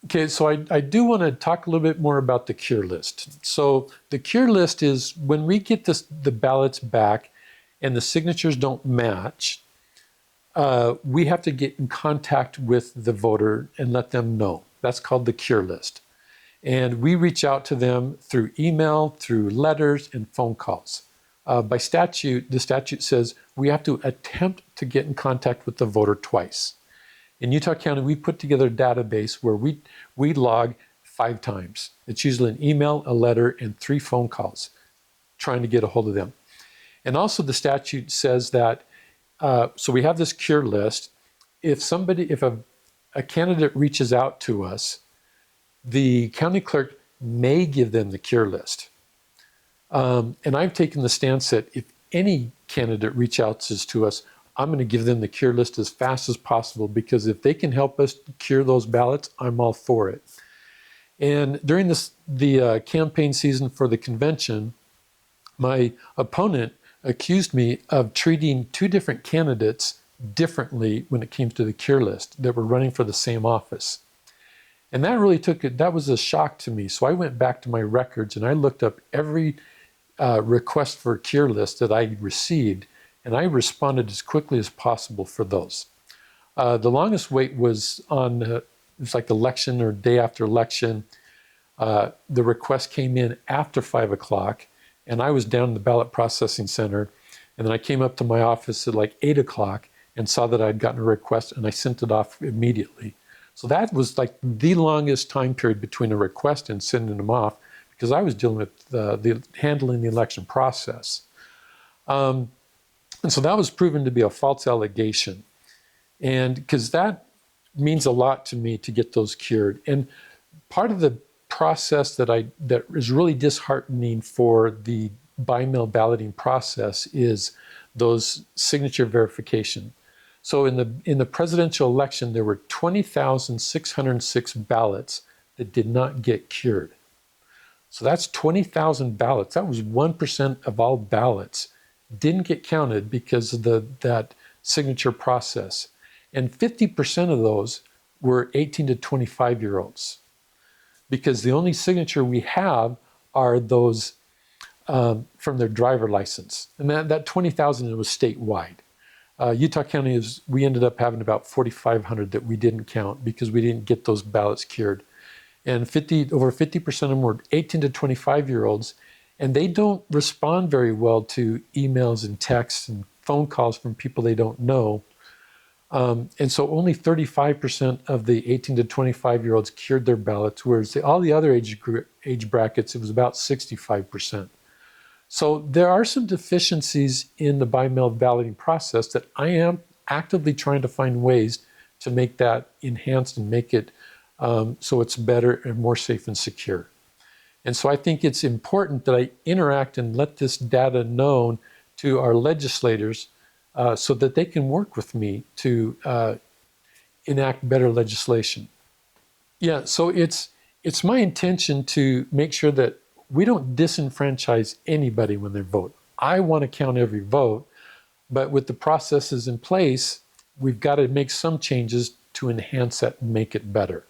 Okay, so I do want to talk a little bit more about the cure list. So the cure list is when we get the ballots back and the signatures don't match, we have to get in contact with the voter and let them know. That's called the cure list. And we reach out to them through email, through letters, and phone calls. By statute, the statute says we have to attempt to get in contact with the voter twice. In Utah County, we put together a database where we log 5 times. It's usually an email, a letter, and 3 phone calls trying to get a hold of them. And also the statute says that, so we have this cure list. If a candidate reaches out to us, the county clerk may give them the cure list. And I've taken the stance that if any candidate reaches out to us, I'm going to give them the cure list as fast as possible, because if they can help us cure those ballots, I'm all for it. And during the campaign season for the convention, my opponent accused me of treating 2 different candidates differently when it came to the cure list that were running for the same office. And that was a shock to me. So I went back to my records and I looked up every request for a cure list that I received, and I responded as quickly as possible for those. The longest wait was on, it was like election or day after election. The request came in after 5 o'clock, and I was down in the ballot processing center. And then I came up to my office at like 8 o'clock and saw that I'd gotten a request, and I sent it off immediately. So that was like the longest time period between a request and sending them off, because I was dealing with handling the election process. And so that was proven to be a false allegation. And because that means a lot to me to get those cured. And part of the process that is really disheartening for the by-mail balloting process is those signature verification. So in the presidential election, there were 20,606 ballots that did not get cured. So that's 20,000 ballots. That was 1% of all ballots didn't get counted because of that signature process. And 50% of those were 18 to 25-year-olds, because the only signature we have are those from their driver license. And that 20,000 was statewide. Utah County we ended up having about 4,500 that we didn't count because we didn't get those ballots cured. And over 50% of them were 18 to 25-year-olds, and they don't respond very well to emails and texts and phone calls from people they don't know. And so only 35% of the 18 to 25-year-olds cured their ballots, whereas all the other age brackets, it was about 65%. So there are some deficiencies in the by-mail balloting process that I am actively trying to find ways to make that enhanced and make it so it's better and more safe and secure. And so I think it's important that I interact and let this data known to our legislators so that they can work with me to enact better legislation. Yeah, so it's my intention to make sure that we don't disenfranchise anybody when they vote. I want to count every vote, but with the processes in place, we've got to make some changes to enhance that and make it better.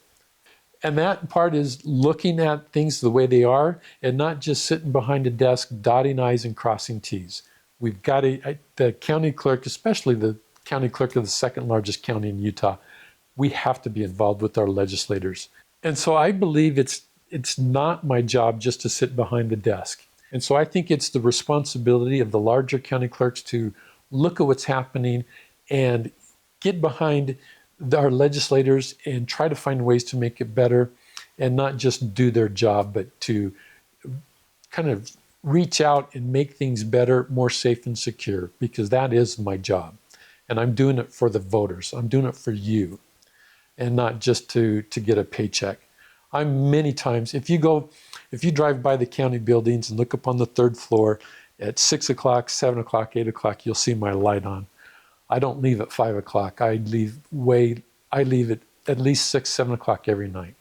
And that part is looking at things the way they are and not just sitting behind a desk dotting I's and crossing T's. We've got to, the county clerk, especially the county clerk of the second largest county in Utah, we have to be involved with our legislators. And so I believe it's not my job just to sit behind the desk. And so I think it's the responsibility of the larger county clerks to look at what's happening and get behind our legislators and try to find ways to make it better, and not just do their job, but to kind of reach out and make things better, more safe and secure, because that is my job. And I'm doing it for the voters. I'm doing it for you, and not just to get a paycheck. I'm many times, if you drive by the county buildings and look up on the 3rd floor at 6 o'clock, 7 o'clock, 8 o'clock, you'll see my light on. I don't leave at 5 o'clock. I leave at least 6, 7 o'clock every night.